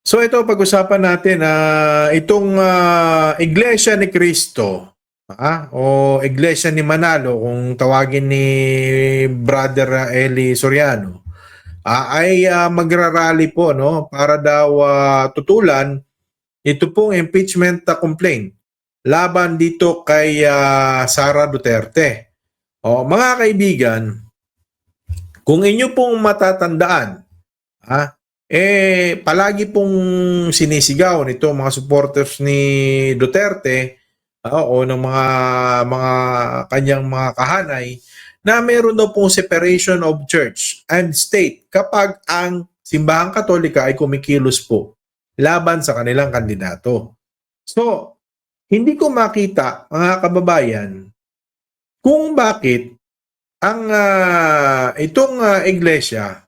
So ito pag-usapan natin itong Iglesia ni Cristo o Iglesia ni Manalo kung tawagin ni Brother Eli Soriano ay magrarally po no para daw tutulan ito pong impeachment complaint laban dito kay Sara Duterte. Mga kaibigan, kung inyo pong matatandaan, palagi pong sinisigaw nito mga supporters ni Duterte o ng mga kanyang mga kahanay na meron daw pong separation of church and state kapag ang simbahang Katolika ay kumikilos po laban sa kanilang kandidato. So, hindi ko makita mga kababayan kung bakit ang itong iglesia,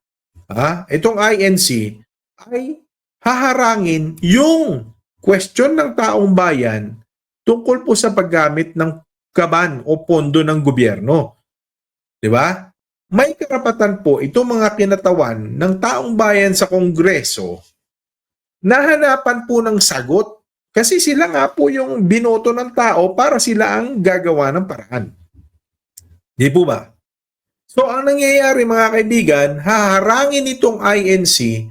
itong INC ay haharangin yung question ng taong bayan tungkol po sa paggamit ng kaban o pondo ng gobyerno. 'Di ba? May karapatan po itong mga kinatawan ng taong bayan sa Kongreso na hanapan po ng sagot kasi sila nga po yung binoto ng tao para sila ang gagawa ng paraan. Di po ba? So ang nangyayari mga kaibigan, haharangin itong INC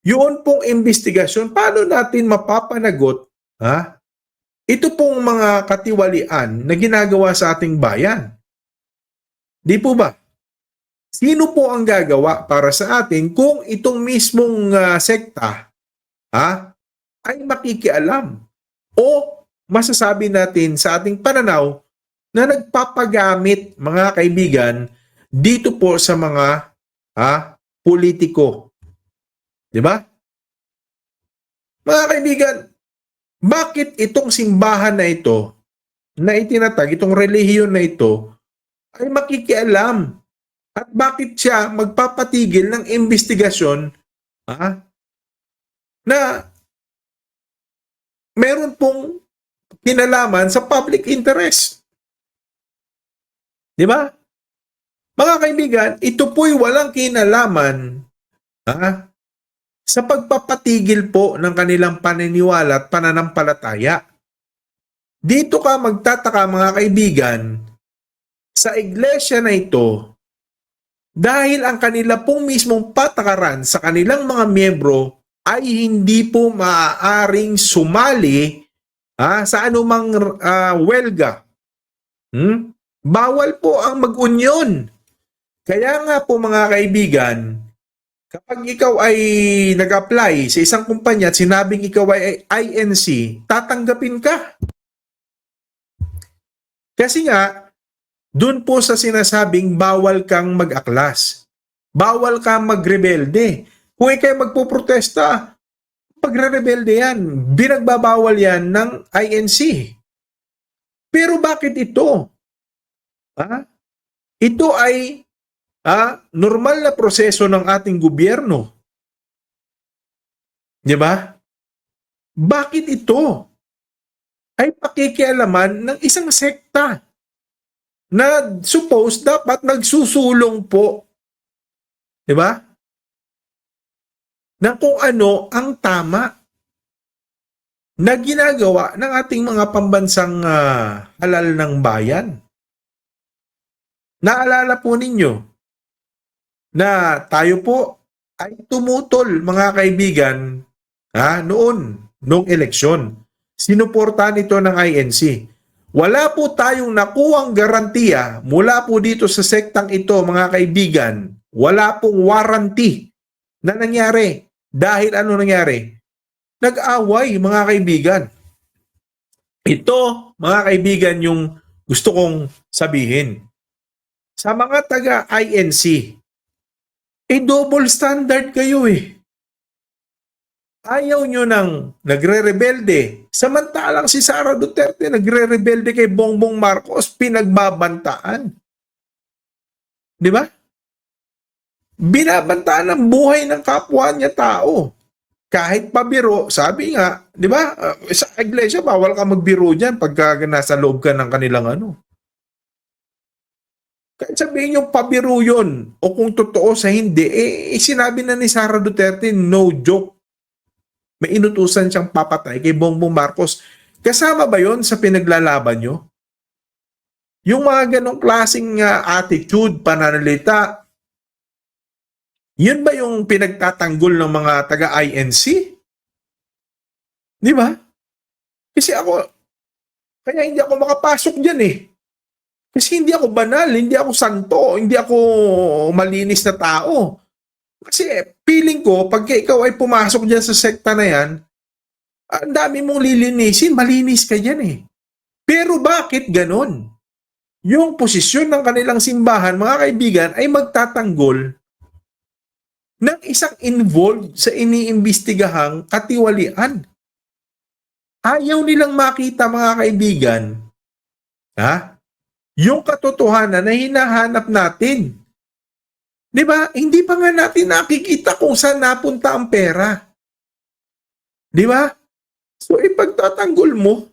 yun pong investigasyon. Paano natin mapapanagot ito pong mga katiwalian na ginagawa sa ating bayan? Di po ba? Sino po ang gagawa para sa atin kung itong mismong sekta ay makikialam o masasabi natin sa ating pananaw na nagpapagamit mga kaibigan dito po sa mga politiko. 'Di ba? Mga kaibigan, bakit itong simbahan na ito na itinatag, itong relihiyon na ito ay makikialam? At bakit siya magpapatigil ng investigasyon na meron pong kinalaman sa public interest? 'Di ba? Mga kaibigan, ito po'y walang kinalaman sa pagpapatigil po ng kanilang paniniwala at pananampalataya. Dito ka magtataka mga kaibigan, sa iglesia na ito, dahil ang kanila pong mismong patakaran sa kanilang mga miyembro ay hindi po maaaring sumali sa anumang welga. Bawal po ang mag-union. Kaya nga po mga kaibigan, kapag ikaw ay nag-apply sa isang kumpanya at sinabing ikaw ay INC, tatanggapin ka. Kasi nga, dun po sa sinasabing bawal kang mag-aklas. Bawal kang magrebelde. Kung ikaw magpuprotesta, pagre-rebelde yan. Binagbabawal yan ng INC. Pero bakit ito? Ito ay normal na proseso ng ating gobyerno. 'Di ba? Bakit ito ay pakikialaman ng isang sekta na suppose dapat nagsusulong po, 'di ba? Ng kung ano ang tama na ginagawa ng ating mga pambansang halal ng bayan. Naalala po ninyo na tayo po ay tumutol mga kaibigan noong eleksyon. Sinuportahan ito ng INC. Wala po tayong nakuhang garantiya mula po dito sa sektang ito mga kaibigan. Wala pong warranty na nangyari. Dahil ano nangyari? Nag-away mga kaibigan. Ito mga kaibigan yung gusto kong sabihin. Sa mga taga-INC, double standard kayo Ayaw nyo nang nagre-rebelde. Samantalang si Sara Duterte nagre-rebelde kay Bongbong Marcos, pinagbabantaan. Di ba? Binabantaan ang buhay ng kapwa niya tao. Kahit pabiro, sabi nga, di ba? Sa iglesia, bawal ka magbiro dyan pagka nasa loob ka ng kanilang Kahit sabihin yung pabiro yun, o kung totoo sa hindi, sinabi na ni Sara Duterte, no joke. May inutusan siyang papatay kay Bongbong Marcos. Kasama ba yon sa pinaglalaban nyo? Yung mga ganong klaseng attitude, pananalita, yun ba yung pinagtatanggol ng mga taga-INC? Di ba? Kasi ako, kaya hindi ako makapasok dyan eh. Kasi hindi ako banal, hindi ako santo, hindi ako malinis na tao. Kasi feeling ko, pagka ikaw ay pumasok dyan sa sekta na yan, ang dami mong lilinisin, malinis ka dyan eh. Pero bakit ganon? Yung posisyon ng kanilang simbahan, mga kaibigan, ay magtatanggol ng isang involved sa iniimbestigahang katiwalian. Ayaw nilang makita, mga kaibigan, yung katotohanan na hinahanap natin. Di ba? Hindi pa nga natin nakikita kung saan napunta ang pera. Di ba? So, ipagtatanggol mo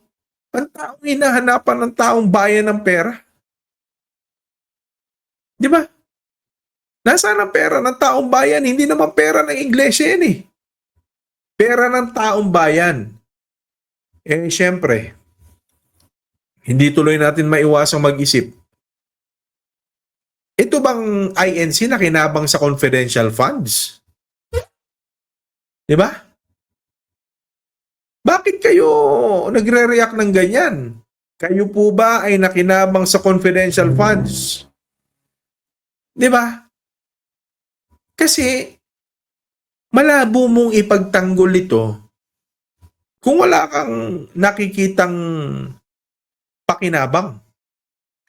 ang taong hinahanapan ng taong bayan ng pera. Di ba? Nasaan ang pera ng taong bayan? Hindi naman pera ng iglesia yan eh. Pera ng taong bayan. Eh, syempre, hindi tuloy natin maiwasang mag-isip. Ito bang INC na kinabang sa confidential funds? Di ba? Bakit kayo nagre-react ng ganyan? Kayo po ba ay nakinabang sa confidential funds? Di ba? Kasi malabo mong ipagtanggol ito kung wala kang nakikitang pakinabang.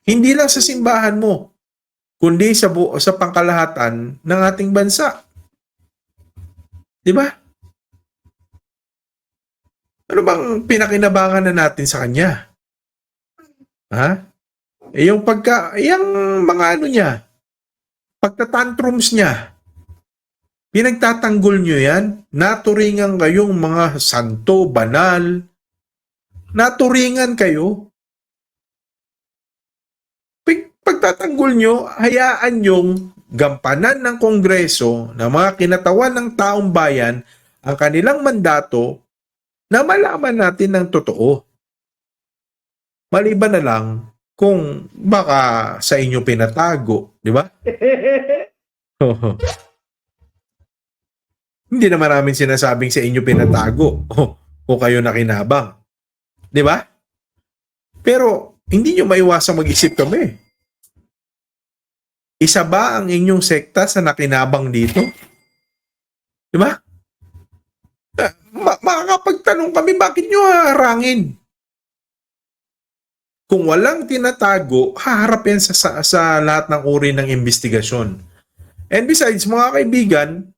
Hindi lang sa simbahan mo, kundi sa pangkalahatan ng ating bansa. Di ba? Ano bang pinakinabangan na natin sa kanya? Yung mga niya, pagtatantrums niya, pinagtatanggol nyo yan, naturingan kayong mga santo, banal, naturingan kayo. Pagtatanggol nyo, hayaan nyong gampanan ng Kongreso na mga kinatawan ng taong bayan ang kanilang mandato na malaman natin ng totoo. Maliban na lang kung baka sa inyo pinatago, di ba? Hindi naman namin sinasabing sa inyo pinatago o kayo nakinabang. Di ba? Pero hindi nyo maiwasang mag-isip kami. Isa ba ang inyong sekta sa nakinabang dito? Di ba? Makakapagtanong kami, bakit nyo haharangin? Kung walang tinatago, haharap yan sa lahat ng uri ng investigasyon. And besides, mga kaibigan,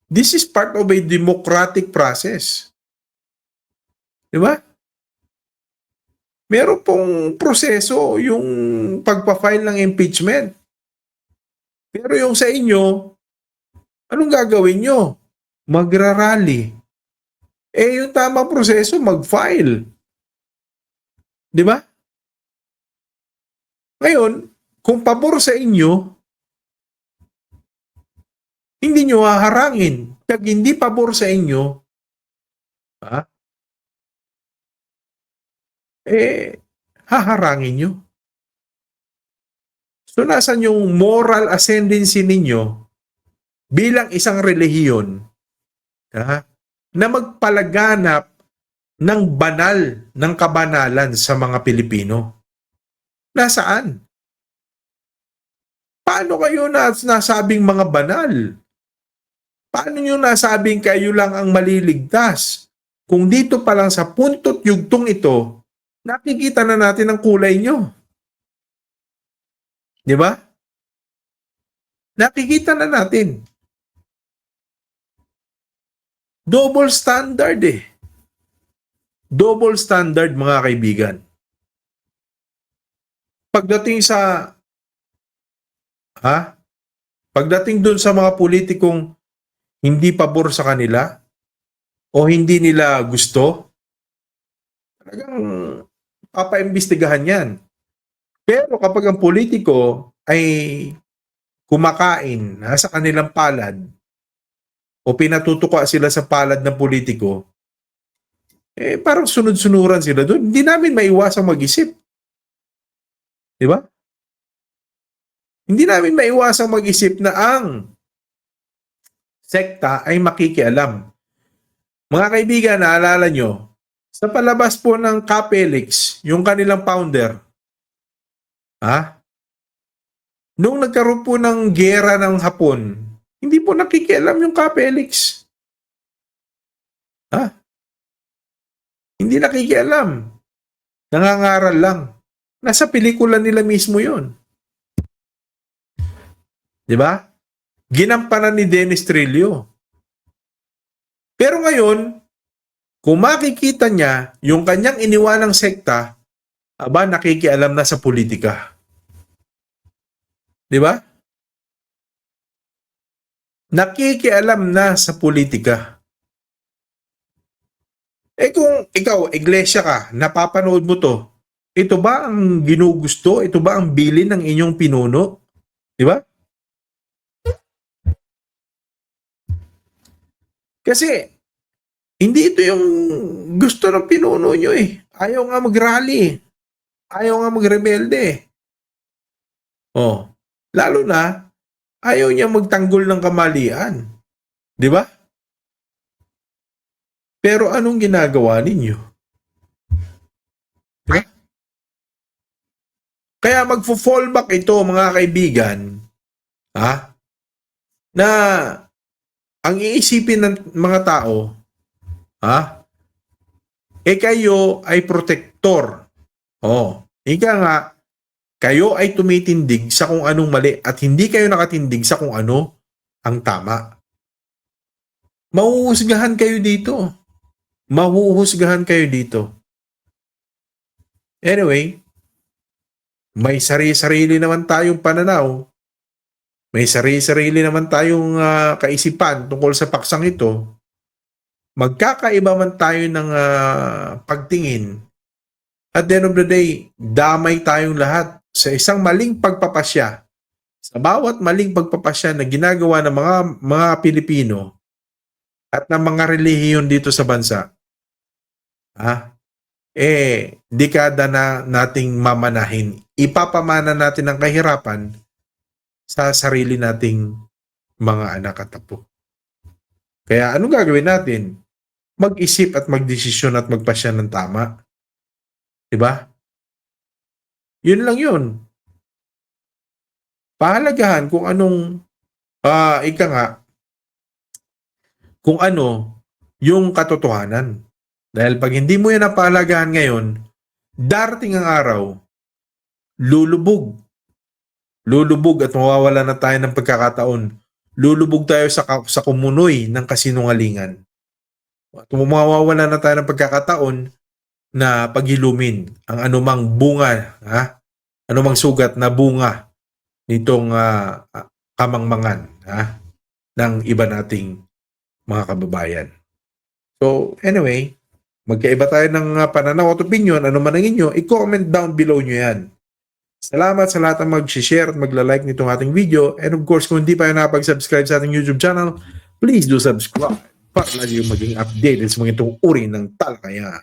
this is part of a democratic process. Di ba? Meron pong proseso yung pagpa-file ng impeachment. Pero yung sa inyo, anong gagawin nyo? Magra-rally. Eh, yung tamang proseso, mag-file. Di ba? Ngayon, kung pabor sa inyo, hindi nyo haharangin. Pag hindi pabor sa inyo, haharangin nyo. So, nasan yung moral ascendancy ninyo bilang isang relihiyon na magpalaganap ng banal, ng kabanalan sa mga Pilipino? Nasaan? Paano kayo nasabing mga banal? Paano nyo nasabing kayo lang ang maliligtas? Kung dito pa lang sa punto't yugtong ito, nakikita na natin ang kulay nyo. Di ba? Nakikita na natin. Double standard eh. Double standard, mga kaibigan. Pagdating dun sa mga politikong hindi pabor sa kanila o hindi nila gusto, talagang papaimbestigahan yan. Pero kapag ang politiko ay kumakain sa kanilang palad, o pinatutuka sila sa palad ng politiko, parang sunod-sunuran sila doon. Hindi namin maiwasang mag-isip. Di ba? Hindi namin maiwasang mag-isip na ang sekta ay makikialam. Mga kaibigan, naalala nyo, sa palabas po ng Capelix, yung kanilang founder, nung nagkaroon po ng gera ng Hapon, hindi po nakikialam yung Capelix. Hindi nakikialam. Nangangaral lang. Nasa pelikula nila mismo yun. Di ba? Ginampanan ni Dennis Trillo. Pero ngayon, kung makikita niya yung kanyang iniwanang sekta, nakikialam na sa politika. Di ba? Nakikialam na sa politika. Kung ikaw, iglesia ka, napapanood mo to, ito ba ang ginugusto? Ito ba ang bilin ng inyong pinuno? Di ba? Kasi, hindi ito yung gusto ng pinuno nyo eh. Ayaw nga mag-rally. Ayaw nga magrebelde. Lalo na, ayaw niya magtanggol ng kamalian. Di ba? Pero anong ginagawa ninyo? Di ba? Kaya magfo-fallback ito, mga kaibigan, na ang iisipin ng mga tao, kayo ay protector. Ika nga, kayo ay tumitindig sa kung anong mali at hindi kayo nakatindig sa kung ano ang tama. Mahuhusgahan kayo dito. Mahuhusgahan kayo dito. Anyway, may sarili-sarili naman tayong pananaw. May sarili-sarili naman tayong kaisipan tungkol sa paksang ito. Magkakaiba man tayo ng pagtingin. At the end of the day, damay tayong lahat sa isang maling pagpapasya. Sa bawat maling pagpapasya na ginagawa ng mga Pilipino at ng mga relihiyon dito sa bansa, dekada na nating mamanahin. Ipapamana natin ang kahirapan sa sarili nating mga anak at apo. Kaya anong gagawin natin? Mag-isip at magdesisyon at magpasya ng tama. Diba? Yun lang yun. Pahalagahan kung anong kung ano yung katotohanan. Dahil pag hindi mo yan napahalagahan ngayon, darating ang araw, lulubog at mawawala na tayo ng pagkakataon. Lulubog tayo sa kumunoy ng kasinungalingan. At mawawala na tayo ng pagkakataon na paghilumin ang anumang bunga, anumang sugat na bunga nitong kamangmangan ng iba nating mga kababayan. So anyway, magkaiba tayo ng pananaw at opinion, ano man ang inyo, i-comment down below nyo yan. Salamat sa lahat ng mag-share at magla-like nitong ating video. And of course, kung hindi pa kayo nakapag-subscribe sa ating YouTube channel, please do subscribe para lagi yung maging updated sa mga itong uri ng talakayan.